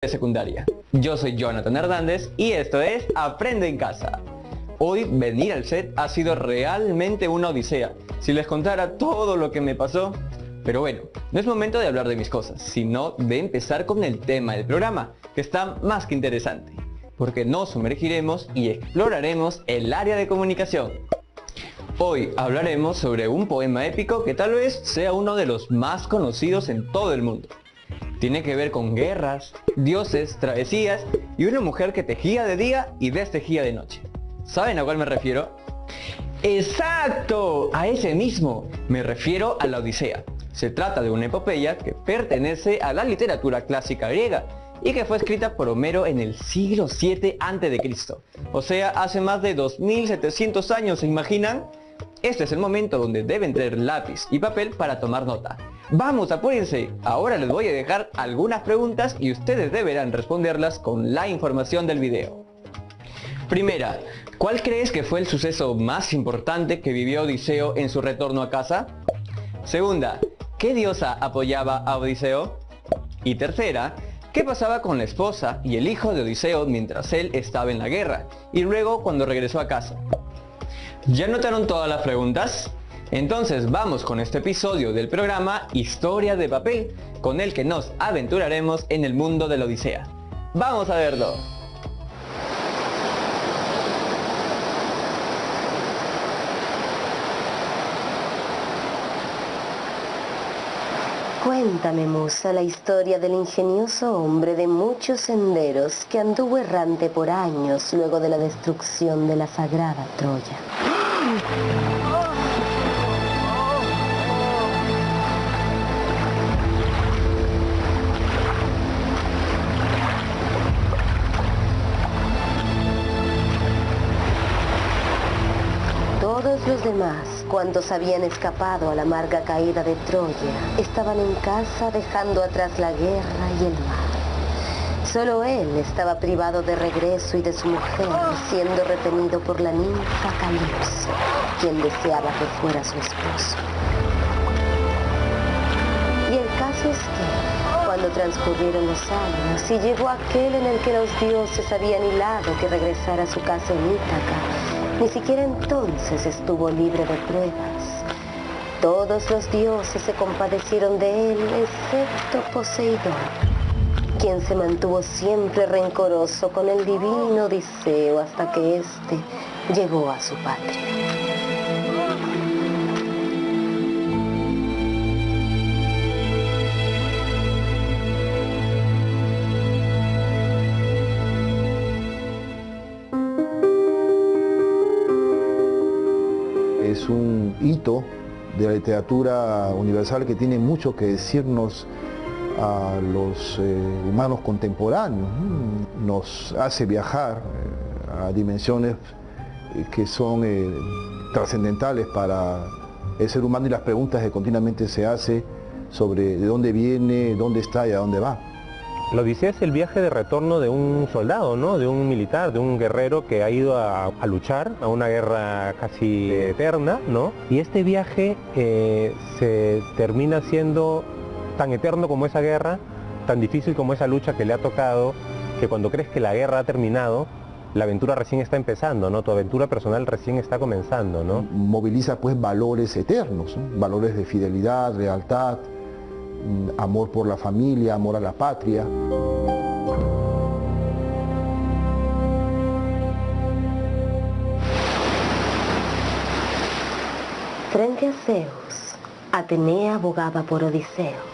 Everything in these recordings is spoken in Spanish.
de secundaria. Yo soy Jonathan Hernández y esto es Aprende en Casa. Hoy venir al set ha sido realmente una odisea, si les contara todo lo que me pasó. Pero bueno, no es momento de hablar de mis cosas, sino de empezar con el tema del programa, que está más que interesante, porque nos sumergiremos y exploraremos el área de comunicación. Hoy hablaremos sobre un poema épico que tal vez sea uno de los más conocidos en todo el mundo. Tiene que ver con guerras, dioses, travesías y una mujer que tejía de día y destejía de noche. ¿Saben a cuál me refiero? ¡Exacto! A ese mismo. Me refiero a la Odisea. Se trata de una epopeya que pertenece a la literatura clásica griega y que fue escrita por Homero en el siglo VII a.C. O sea, hace más de 2700 años, ¿se imaginan? Este es el momento donde deben tener lápiz y papel para tomar nota. ¡Vamos, apúrense! Ahora les voy a dejar algunas preguntas y ustedes deberán responderlas con la información del video. Primera, ¿cuál crees que fue el suceso más importante que vivió Odiseo en su retorno a casa? Segunda, ¿qué diosa apoyaba a Odiseo? Y tercera, ¿qué pasaba con la esposa y el hijo de Odiseo mientras él estaba en la guerra y luego cuando regresó a casa? ¿Ya notaron todas las preguntas? Entonces vamos con este episodio del programa Historia de Papel, con el que nos aventuraremos en el mundo de la Odisea. ¡Vamos a verlo! Cuéntame, musa, la historia del ingenioso hombre de muchos senderos que anduvo errante por años luego de la destrucción de la sagrada Troya. Todos los demás, cuantos habían escapado a la amarga caída de Troya, estaban en casa dejando atrás la guerra y el mar. Solo él estaba privado de regreso y de su mujer, siendo retenido por la ninfa Calipso, quien deseaba que fuera su esposo. Y el caso es que, cuando transcurrieron los años y llegó aquel en el que los dioses habían hilado que regresara a su casa en Ítaca, ni siquiera entonces estuvo libre de pruebas. Todos los dioses se compadecieron de él, excepto Poseidón, quien se mantuvo siempre rencoroso con el divino Odiseo hasta que éste llegó a su patria. Es un hito de la literatura universal que tiene mucho que decirnos a los humanos contemporáneos. Nos hace viajar a dimensiones que son trascendentales para el ser humano y las preguntas que continuamente se hace sobre de dónde viene, dónde está y a dónde va. La Odisea es el viaje de retorno de un soldado, ¿no? De un militar, de un guerrero que ha ido a luchar, a una guerra casi eterna, ¿no? Y este viaje se termina siendo tan eterno como esa guerra, tan difícil como esa lucha que le ha tocado, que cuando crees que la guerra ha terminado, la aventura recién está empezando, ¿no? Tu aventura personal recién está comenzando, ¿no? Moviliza pues valores eternos, ¿no? Valores de fidelidad, lealtad, amor por la familia, amor a la patria. Frente a Zeus, Atenea abogaba por Odiseo.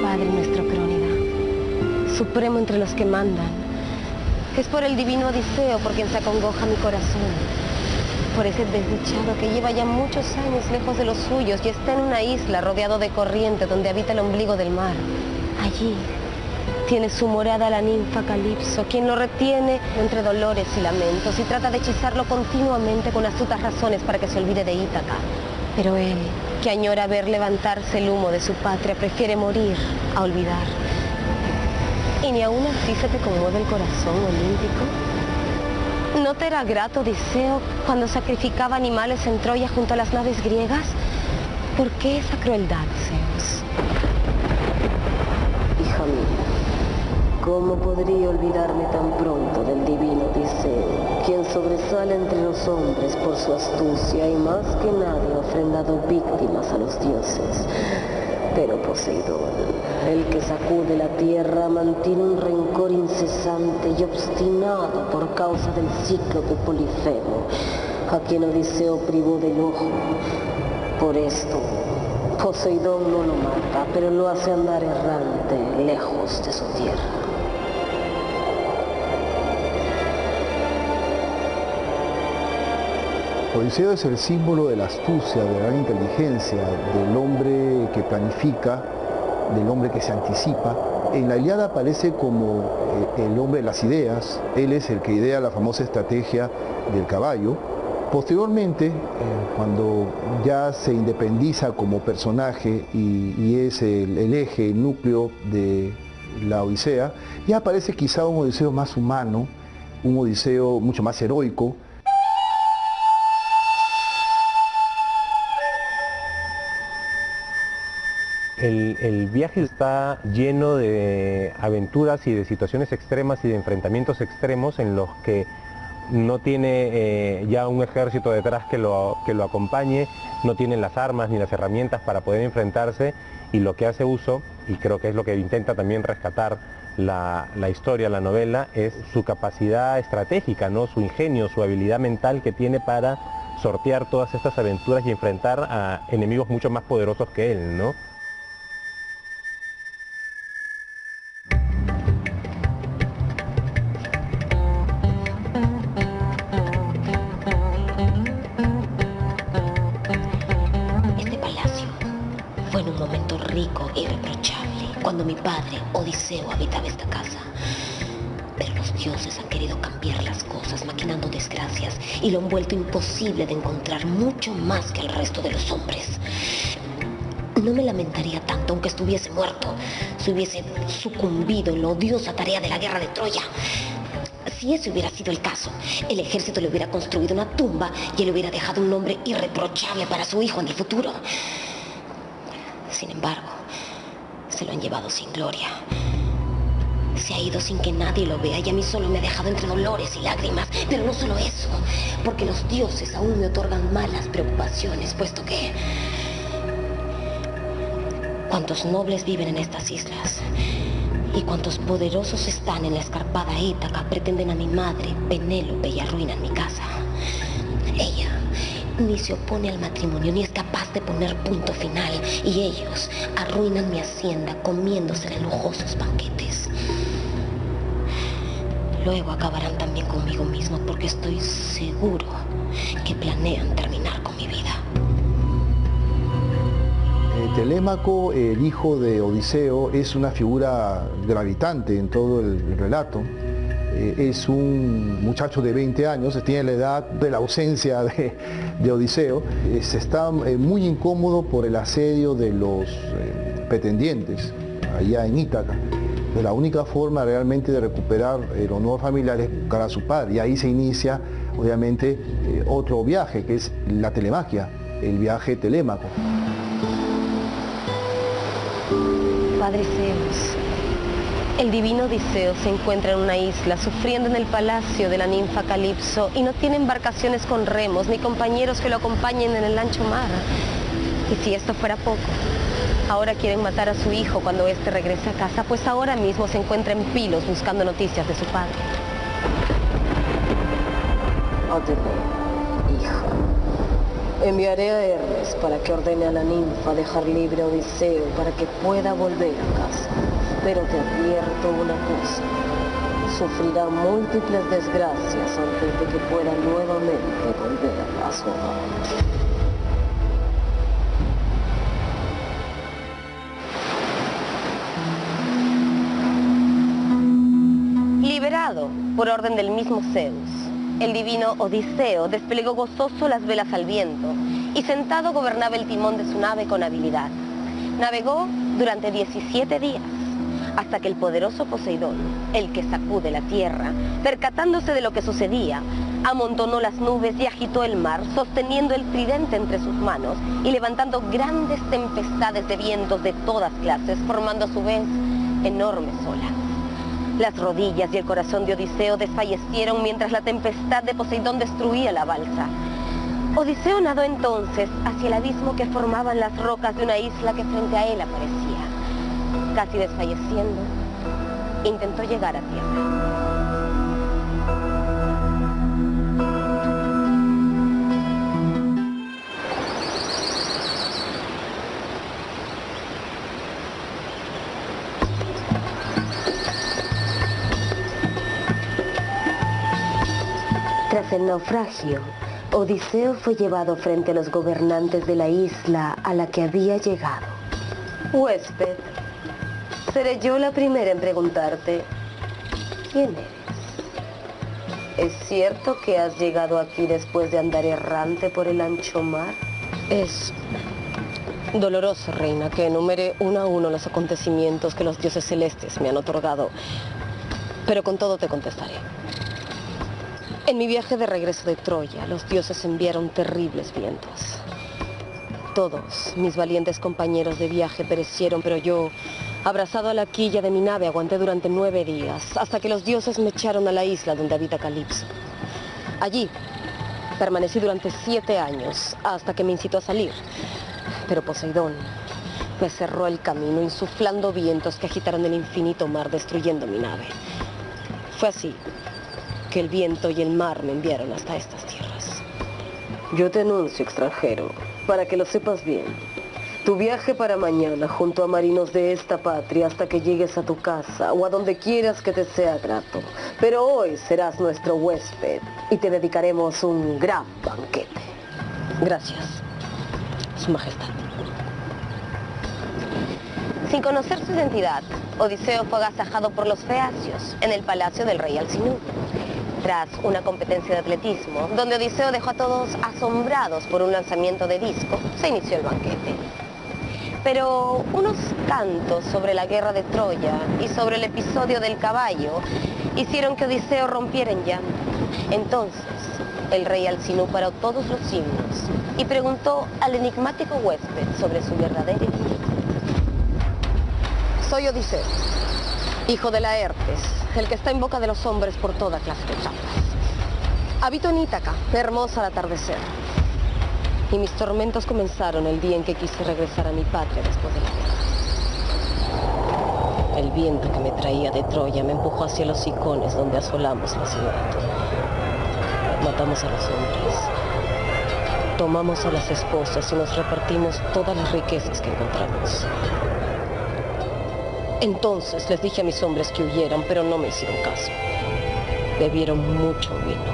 Padre nuestro Crónida, supremo entre los que mandan, es por el divino Odiseo por quien se acongoja mi corazón. Por ese desdichado que lleva ya muchos años lejos de los suyos y está en una isla rodeado de corriente donde habita el ombligo del mar. Allí tiene su morada la ninfa Calipso, quien lo retiene entre dolores y lamentos y trata de hechizarlo continuamente con astutas razones para que se olvide de Ítaca. Pero él, que añora ver levantarse el humo de su patria, prefiere morir a olvidar. ¿Y ni aún así se te conmueve el corazón olímpico? ¿No te era grato, Odiseo, cuando sacrificaba animales en Troya junto a las naves griegas? ¿Por qué esa crueldad, Zeus? ¿Cómo podría olvidarme tan pronto del divino Odiseo, quien sobresale entre los hombres por su astucia y más que nadie ha ofrendado víctimas a los dioses? Pero Poseidón, el que sacude la tierra, mantiene un rencor incesante y obstinado por causa del cíclope Polifemo, a quien Odiseo privó del ojo. Por esto, Poseidón no lo mata, pero lo hace andar errante, lejos de su tierra. Odiseo es el símbolo de la astucia, de la gran inteligencia, del hombre que planifica, del hombre que se anticipa. En la Ilíada aparece como el hombre de las ideas. Él es el que idea la famosa estrategia del caballo. Posteriormente, cuando ya se independiza como personaje y es el eje, el núcleo de la Odisea, ya aparece quizá un Odiseo más humano, un Odiseo mucho más heroico. El viaje está lleno de aventuras y de situaciones extremas y de enfrentamientos extremos en los que no tiene ya un ejército detrás que lo acompañe, no tiene las armas ni las herramientas para poder enfrentarse, y lo que hace uso, y creo que es lo que intenta también rescatar la historia, la novela, es su capacidad estratégica, ¿no? Su ingenio, su habilidad mental que tiene para sortear todas estas aventuras y enfrentar a enemigos mucho más poderosos que él, ¿no? Rico e irreprochable, cuando mi padre, Odiseo, habitaba esta casa. Pero los dioses han querido cambiar las cosas, maquinando desgracias, y lo han vuelto imposible de encontrar, mucho más que el resto de los hombres. No me lamentaría tanto aunque estuviese muerto, si hubiese sucumbido en la odiosa tarea de la guerra de Troya. Si ese hubiera sido el caso, el ejército le hubiera construido una tumba y él hubiera dejado un nombre irreprochable para su hijo en el futuro. Sin embargo, se lo han llevado sin gloria. Se ha ido sin que nadie lo vea y a mí solo me ha dejado entre dolores y lágrimas. Pero no solo eso, porque los dioses aún me otorgan malas preocupaciones, puesto que cuantos nobles viven en estas islas y cuantos poderosos están en la escarpada Ítaca pretenden a mi madre, Penélope, y arruinan mi casa. Ella ni se opone al matrimonio, ni es capaz de poner punto final, y ellos arruinan mi hacienda comiéndose en lujosos banquetes. Luego acabarán también conmigo mismo, porque estoy seguro que planean terminar con mi vida. Telémaco, el hijo de Odiseo, es una figura gravitante en todo el relato. Es un muchacho de 20 años, tiene la edad de la ausencia de Odiseo. Está muy incómodo por el asedio de los pretendientes allá en Ítaca. La única forma realmente de recuperar el honor familiar es buscar a su padre, y ahí se inicia obviamente otro viaje, que es la telemaquia, el viaje Telémaco. Padre Zeus, el divino Odiseo se encuentra en una isla sufriendo en el palacio de la ninfa Calipso y no tiene embarcaciones con remos ni compañeros que lo acompañen en el ancho mar. Y si esto fuera poco, ahora quieren matar a su hijo cuando éste regrese a casa, pues ahora mismo se encuentra en Pilos buscando noticias de su padre. Óyeme, hija. Enviaré a Hermes para que ordene a la ninfa dejar libre a Odiseo para que pueda volver a casa. Pero te advierto una cosa, sufrirá múltiples desgracias antes de que pueda nuevamente volver a su hogar. Liberado por orden del mismo Zeus, el divino Odiseo desplegó gozoso las velas al viento y sentado gobernaba el timón de su nave con habilidad. Navegó durante 17 días, hasta que el poderoso Poseidón, el que sacude la tierra, percatándose de lo que sucedía, amontonó las nubes y agitó el mar, sosteniendo el tridente entre sus manos y levantando grandes tempestades de vientos de todas clases, formando a su vez enormes olas. Las rodillas y el corazón de Odiseo desfallecieron mientras la tempestad de Poseidón destruía la balsa. Odiseo nadó entonces hacia el abismo que formaban las rocas de una isla que frente a él aparecía. Casi desfalleciendo, intentó llegar a tierra. Tras el naufragio, Odiseo fue llevado frente a los gobernantes de la isla a la que había llegado. Huésped, seré yo la primera en preguntarte, ¿quién eres? ¿Es cierto que has llegado aquí después de andar errante por el ancho mar? Es doloroso, reina, que enumere uno a uno los acontecimientos que los dioses celestes me han otorgado, pero con todo te contestaré. En mi viaje de regreso de Troya, los dioses enviaron terribles vientos. Todos mis valientes compañeros de viaje perecieron, pero yo, abrazado a la quilla de mi nave, aguanté durante 9 días, hasta que los dioses me echaron a la isla donde habita Calipso. Allí permanecí durante 7 años, hasta que me incitó a salir. Pero Poseidón me cerró el camino, insuflando vientos que agitaron el infinito mar, destruyendo mi nave. Fue así que el viento y el mar me enviaron hasta estas tierras. Yo te anuncio, extranjero, para que lo sepas bien. Tu viaje para mañana junto a marinos de esta patria hasta que llegues a tu casa o a donde quieras que te sea grato. Pero hoy serás nuestro huésped y te dedicaremos un gran banquete. Gracias, Su Majestad. Sin conocer su identidad, Odiseo fue agasajado por los feacios en el palacio del rey Alcinous. Tras una competencia de atletismo, donde Odiseo dejó a todos asombrados por un lanzamiento de disco, se inició el banquete. Pero unos cantos sobre la guerra de Troya y sobre el episodio del caballo hicieron que Odiseo rompiera en llanto. Entonces, el rey Alcinous paró todos los himnos y preguntó al enigmático huésped sobre su verdadera identidad. Soy Odiseo, hijo de Laertes, el que está en boca de los hombres por toda clase de trampas. Habito en Ítaca, hermosa al atardecer. Y mis tormentos comenzaron el día en que quise regresar a mi patria después de la guerra. El viento que me traía de Troya me empujó hacia los icones donde asolamos la ciudad. Matamos a los hombres, tomamos a las esposas y nos repartimos todas las riquezas que encontramos. Entonces les dije a mis hombres que huyeran, pero no me hicieron caso. Bebieron mucho vino,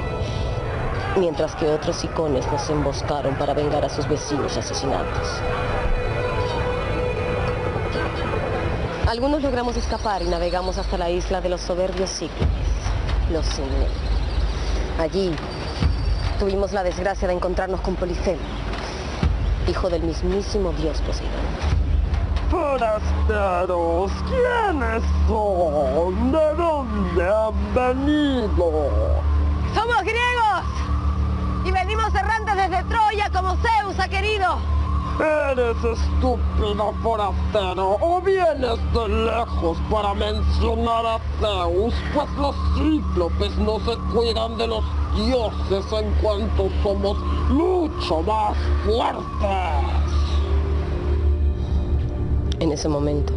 mientras que otros icones nos emboscaron para vengar a sus vecinos asesinados. Algunos logramos escapar y navegamos hasta la isla de los soberbios cíclopes, los Cine. Allí tuvimos la desgracia de encontrarnos con Polifemo, hijo del mismísimo dios Poseidón. Forasteros, ¿quiénes son? ¿De dónde han venido? ¡Somos griegos! Y venimos errantes desde Troya como Zeus ha querido. Eres estúpido forastero, o vienes de lejos para mencionar a Zeus, pues los cíclopes no se cuidan de los dioses en cuanto somos mucho más fuertes. En ese momento,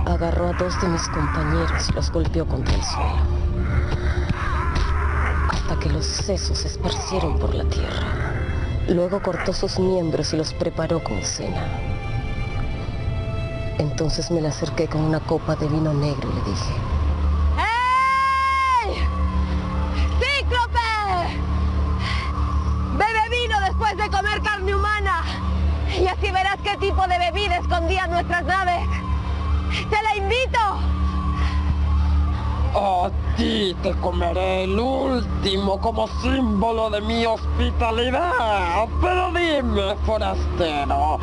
agarró a 2 de mis compañeros y los golpeó contra el suelo, hasta que los sesos se esparcieron por la tierra. Luego cortó sus miembros y los preparó como cena. Entonces me le acerqué con una copa de vino negro y le dije: ¡Hey! ¡Cíclope! ¡Bebe vino después de comer carne humana! Y así verás qué tipo de bebida escondían nuestras naves. ¡Te la invito! A ti te comeré el último como símbolo de mi hospitalidad. Pero dime, forastero,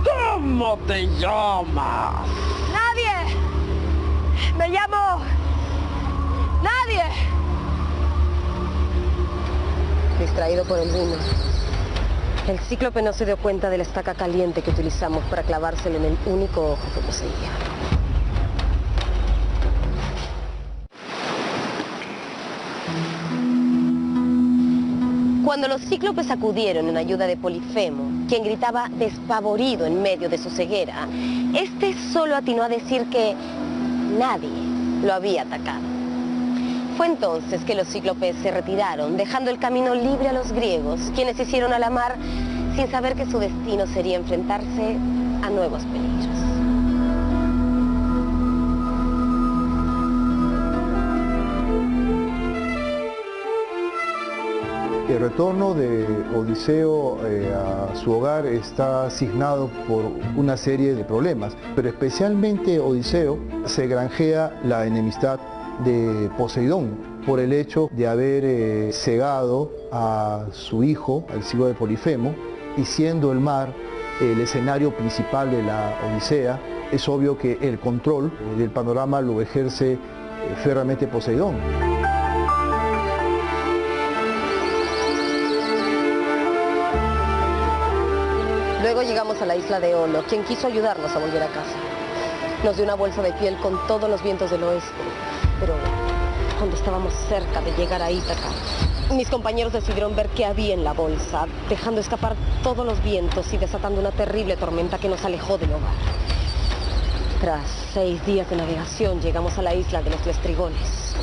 ¿cómo te llamas? ¡Nadie! ¡Me llamo... ¡Nadie! Distraído por el vino, el cíclope no se dio cuenta de la estaca caliente que utilizamos para clavárselo en el único ojo que poseía. Cuando los cíclopes acudieron en ayuda de Polifemo, quien gritaba despavorido en medio de su ceguera, este solo atinó a decir que nadie lo había atacado. Fue entonces que los cíclopes se retiraron, dejando el camino libre a los griegos, quienes se hicieron a la mar sin saber que su destino sería enfrentarse a nuevos peligros. El retorno de Odiseo a su hogar está asignado por una serie de problemas, pero especialmente Odiseo se granjea la enemistad de Poseidón por el hecho de haber cegado a su hijo, al hijo de Polifemo, y siendo el mar el escenario principal de la Odisea, es obvio que el control del panorama lo ejerce férreamente Poseidón. Luego llegamos a la isla de Olo, quien quiso ayudarnos a volver a casa. Nos dio una bolsa de piel con todos los vientos del oeste, pero cuando estábamos cerca de llegar a Ítaca, mis compañeros decidieron ver qué había en la bolsa, dejando escapar todos los vientos y desatando una terrible tormenta que nos alejó del hogar. Tras 6 días de navegación llegamos a la isla de los Lestrigones,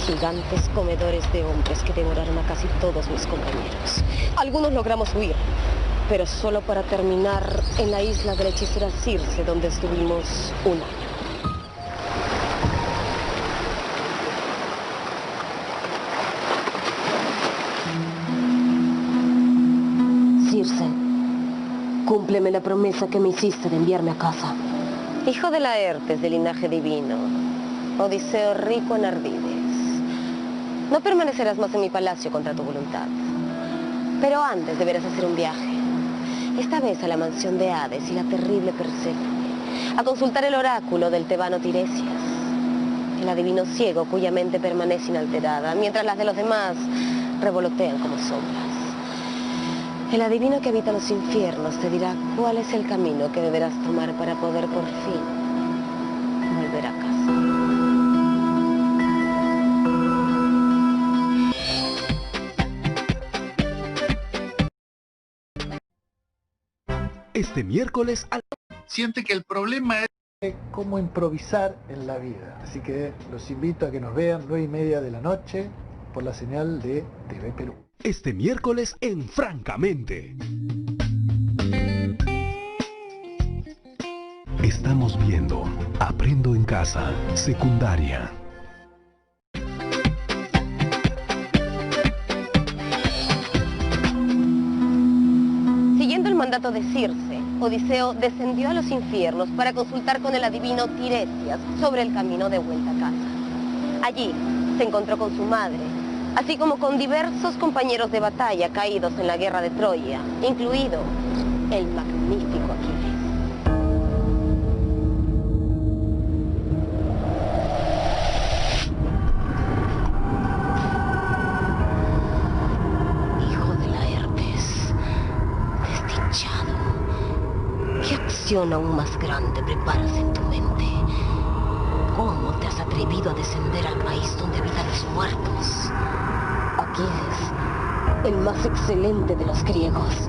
gigantes comedores de hombres que devoraron a casi todos mis compañeros. Algunos logramos huir, pero solo para terminar en la isla de la hechicera Circe, donde estuvimos un año. Circe, cúmpleme la promesa que me hiciste de enviarme a casa. Hijo de Laertes, de linaje divino, Odiseo rico en ardides, no permanecerás más en mi palacio contra tu voluntad. Pero antes deberás hacer un viaje. Esta vez a la mansión de Hades y la terrible Perséfone, a consultar el oráculo del tebano Tiresias, el adivino ciego cuya mente permanece inalterada, mientras las de los demás revolotean como sombras. El adivino que habita los infiernos te dirá cuál es el camino que deberás tomar para poder por fin volver a casa. Este miércoles siente que el problema es cómo improvisar en la vida. Así que los invito a que nos vean 9:30 de la noche por la señal de TV Perú. Este miércoles en Francamente. Estamos viendo Aprendo en Casa, secundaria. Siguiendo el mandato de Circe, Odiseo descendió a los infiernos para consultar con el adivino Tiresias sobre el camino de vuelta a casa. Allí se encontró con su madre, así como con diversos compañeros de batalla caídos en la guerra de Troya, incluido el magnífico Aquiles. Hijo de Laertes, desdichado, ¿qué acción aún más grande preparas en tu mente? ¿Cómo te has atrevido a descender al país donde habitan los muertos? Aquiles, el más excelente de los griegos.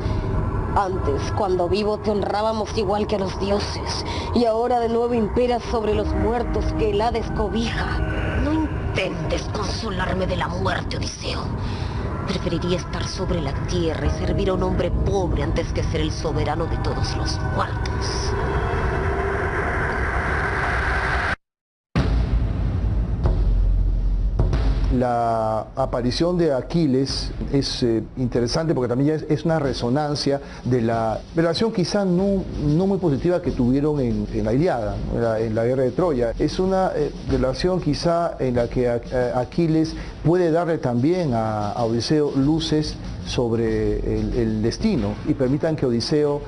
Antes, cuando vivo, te honrábamos igual que a los dioses, y ahora de nuevo imperas sobre los muertos que el Hades cobija. No intentes consolarme de la muerte, Odiseo. Preferiría estar sobre la tierra y servir a un hombre pobre antes que ser el soberano de todos los muertos. La aparición de Aquiles es interesante porque también es una resonancia de la relación quizá no muy positiva que tuvieron en la Ilíada, en la guerra de Troya. Es una relación quizá en la que Aquiles puede darle también a Odiseo luces sobre el destino y permitan que Odiseo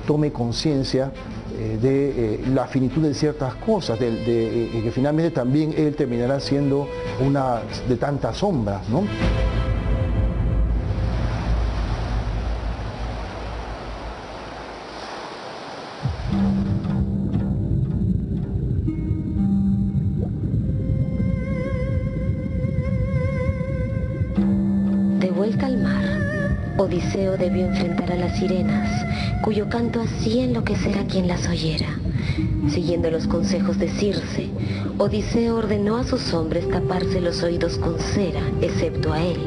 tome conciencia de la finitud de ciertas cosas, que finalmente también él terminará siendo una de tantas sombras, ¿no? De vuelta al mar, Odiseo debió enfrentar a las sirenas, cuyo canto hacía enloquecer a quien las oyera. Siguiendo los consejos de Circe, Odiseo ordenó a sus hombres taparse los oídos con cera, excepto a él,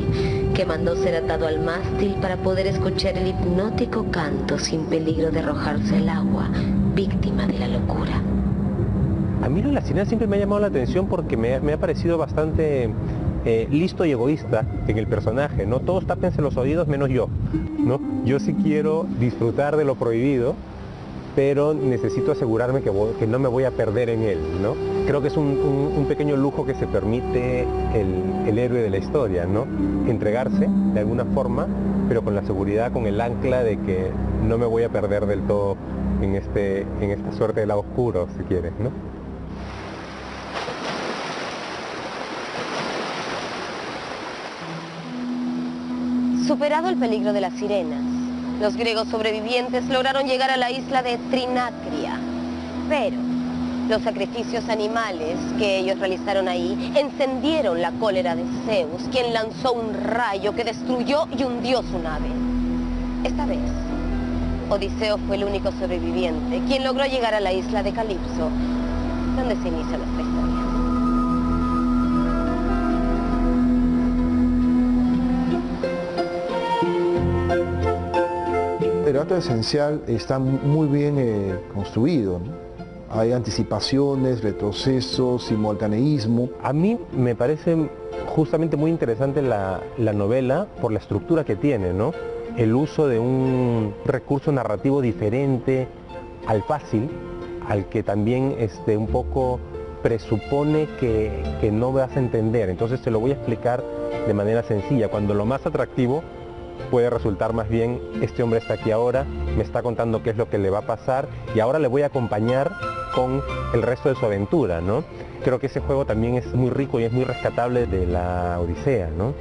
que mandó ser atado al mástil para poder escuchar el hipnótico canto sin peligro de arrojarse al agua, víctima de la locura. A mí lo de las sirenas siempre me ha llamado la atención porque me ha parecido bastante listo y egoísta en el personaje, ¿no? Todos tápense los oídos menos yo, ¿no? Yo sí quiero disfrutar de lo prohibido, pero necesito asegurarme que no me voy a perder en él, ¿no? Creo que es un pequeño lujo que se permite el héroe de la historia, ¿no? Entregarse de alguna forma, pero con la seguridad, con el ancla de que no me voy a perder del todo en esta suerte de lado oscuro, si quieres, ¿no? Superado el peligro de las sirenas, los griegos sobrevivientes lograron llegar a la isla de Trinacria. Pero los sacrificios animales que ellos realizaron ahí encendieron la cólera de Zeus, quien lanzó un rayo que destruyó y hundió su nave. Esta vez, Odiseo fue el único sobreviviente, quien logró llegar a la isla de Calipso, donde se inicia nuestra historia. El relato esencial está muy bien construido, ¿no? Hay anticipaciones, retrocesos, simultaneísmo. A mí me parece justamente muy interesante la novela por la estructura que tiene, ¿no? El uso de un recurso narrativo diferente al fácil, al que también un poco presupone que no vas a entender. Entonces te lo voy a explicar de manera sencilla, cuando lo más atractivo puede resultar más bien, este hombre está aquí ahora, me está contando qué es lo que le va a pasar y ahora le voy a acompañar con el resto de su aventura, ¿no? Creo que ese juego también es muy rico y es muy rescatable de la Odisea, ¿no?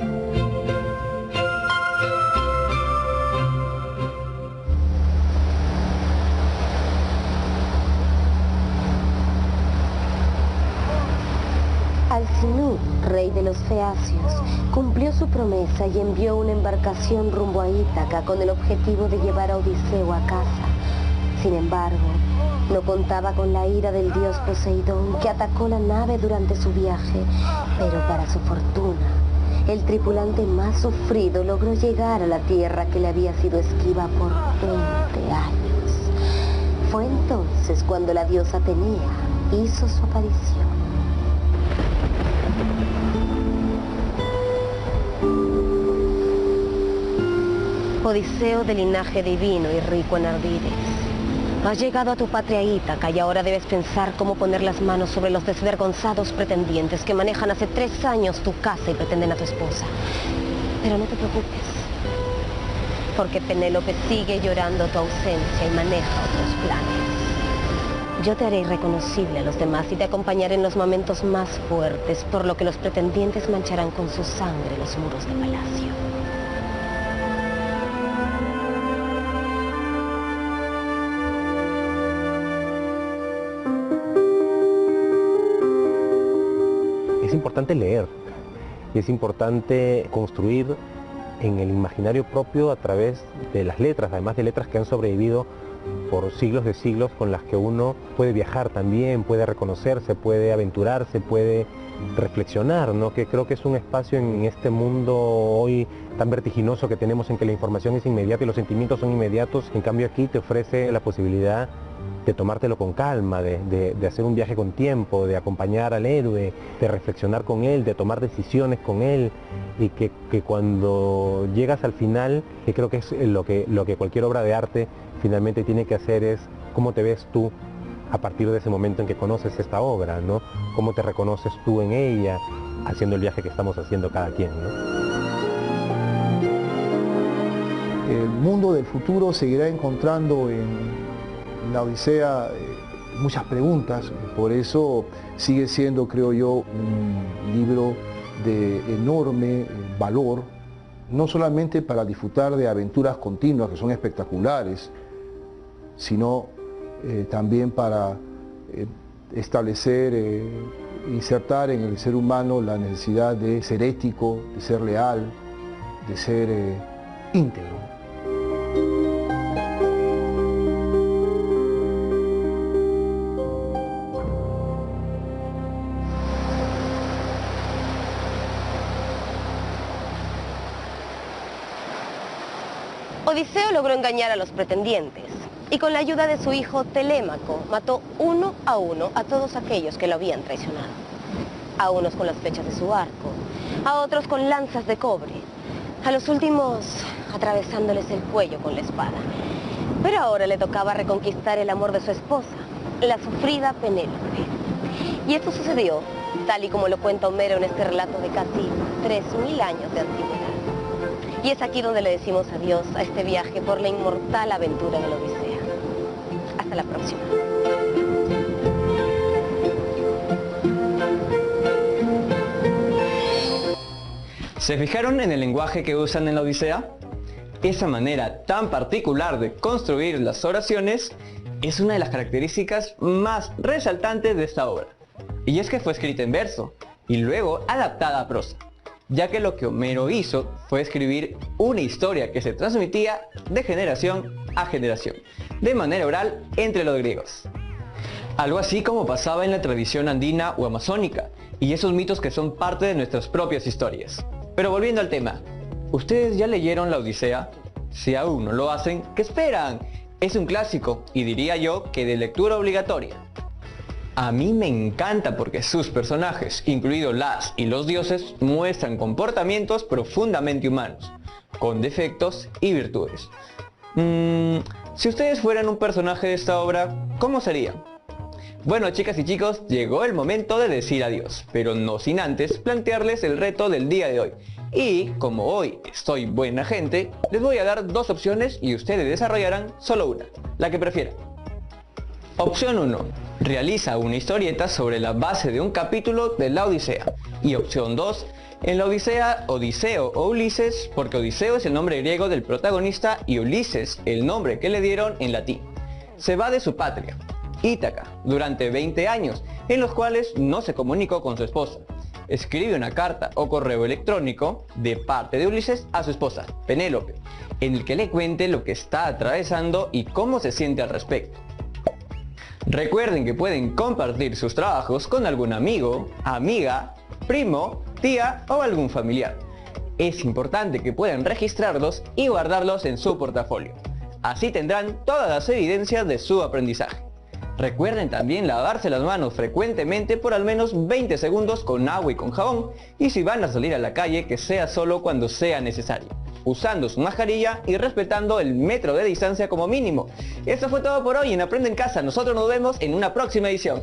Alcinous, rey de los feacios, cumplió su promesa y envió una embarcación rumbo a Ítaca con el objetivo de llevar a Odiseo a casa. Sin embargo, no contaba con la ira del dios Poseidón, que atacó la nave durante su viaje, pero para su fortuna, el tripulante más sufrido logró llegar a la tierra que le había sido esquiva por 20 años. Fue entonces cuando la diosa Atenea hizo su aparición. Odiseo de linaje divino y rico en ardides, has llegado a tu patria Ítaca y ahora debes pensar cómo poner las manos sobre los desvergonzados pretendientes que manejan hace 3 años tu casa y pretenden a tu esposa. Pero no te preocupes, porque Penélope sigue llorando tu ausencia y maneja otros planes. Yo te haré irreconocible a los demás y te acompañaré en los momentos más fuertes, por lo que los pretendientes mancharán con su sangre los muros del palacio. Es importante leer y es importante construir en el imaginario propio a través de las letras, además de letras que han sobrevivido por siglos de siglos, con las que uno puede viajar también, puede reconocerse, puede aventurarse, puede reflexionar, ¿no? Que creo que es un espacio en este mundo hoy tan vertiginoso que tenemos, en que la información es inmediata y los sentimientos son inmediatos. En cambio aquí te ofrece la posibilidad de tomártelo con calma, de hacer un viaje con tiempo, de acompañar al héroe, de reflexionar con él, de tomar decisiones con él, y que cuando llegas al final, que creo que es lo que cualquier obra de arte finalmente tiene que hacer, es cómo te ves tú a partir de ese momento en que conoces esta obra, ¿no? Cómo te reconoces tú en ella, haciendo el viaje que estamos haciendo cada quien, ¿no? El mundo del futuro seguirá encontrando en la Odisea muchas preguntas, por eso sigue siendo, creo yo, un libro de enorme valor, no solamente para disfrutar de aventuras continuas que son espectaculares, sino también para establecer, insertar en el ser humano la necesidad de ser ético, de ser leal, de ser íntegro. Odiseo logró engañar a los pretendientes y con la ayuda de su hijo Telémaco mató uno a todos aquellos que lo habían traicionado. A unos con las flechas de su arco, a otros con lanzas de cobre, a los últimos atravesándoles el cuello con la espada. Pero ahora le tocaba reconquistar el amor de su esposa, la sufrida Penélope. Y esto sucedió tal y como lo cuenta Homero en este relato de casi 3000 años de antigüedad. Y es aquí donde le decimos adiós a este viaje por la inmortal aventura de la Odisea. Hasta la próxima. ¿Se fijaron en el lenguaje que usan en la Odisea? Esa manera tan particular de construir las oraciones es una de las características más resaltantes de esta obra. Y es que fue escrita en verso y luego adaptada a prosa, ya que lo que Homero hizo fue escribir una historia que se transmitía de generación a generación, de manera oral entre los griegos. Algo así como pasaba en la tradición andina o amazónica, y esos mitos que son parte de nuestras propias historias. Pero volviendo al tema, ¿ustedes ya leyeron la Odisea? Si aún no lo hacen, ¿qué esperan? Es un clásico, y diría yo que de lectura obligatoria. A mí me encanta porque sus personajes, incluidos las y los dioses, muestran comportamientos profundamente humanos, con defectos y virtudes. Si ustedes fueran un personaje de esta obra, ¿cómo serían? Bueno, chicas y chicos, llegó el momento de decir adiós, pero no sin antes plantearles el reto del día de hoy. Y, como hoy estoy buena gente, les voy a dar dos opciones y ustedes desarrollarán solo una, la que prefieran. Opción 1. Realiza una historieta sobre la base de un capítulo de la Odisea. Y opción 2. En la Odisea, Odiseo o Ulises, porque Odiseo es el nombre griego del protagonista y Ulises el nombre que le dieron en latín. Se va de su patria, Ítaca, durante 20 años, en los cuales no se comunicó con su esposa. Escribe una carta o correo electrónico de parte de Ulises a su esposa, Penélope, en el que le cuente lo que está atravesando y cómo se siente al respecto. Recuerden que pueden compartir sus trabajos con algún amigo, amiga, primo, tía o algún familiar. Es importante que puedan registrarlos y guardarlos en su portafolio. Así tendrán todas las evidencias de su aprendizaje. Recuerden también lavarse las manos frecuentemente por al menos 20 segundos con agua y con jabón, y si van a salir a la calle que sea solo cuando sea necesario, usando su mascarilla y respetando el metro de distancia como mínimo. Esto fue todo por hoy en Aprende en Casa. Nosotros nos vemos en una próxima edición.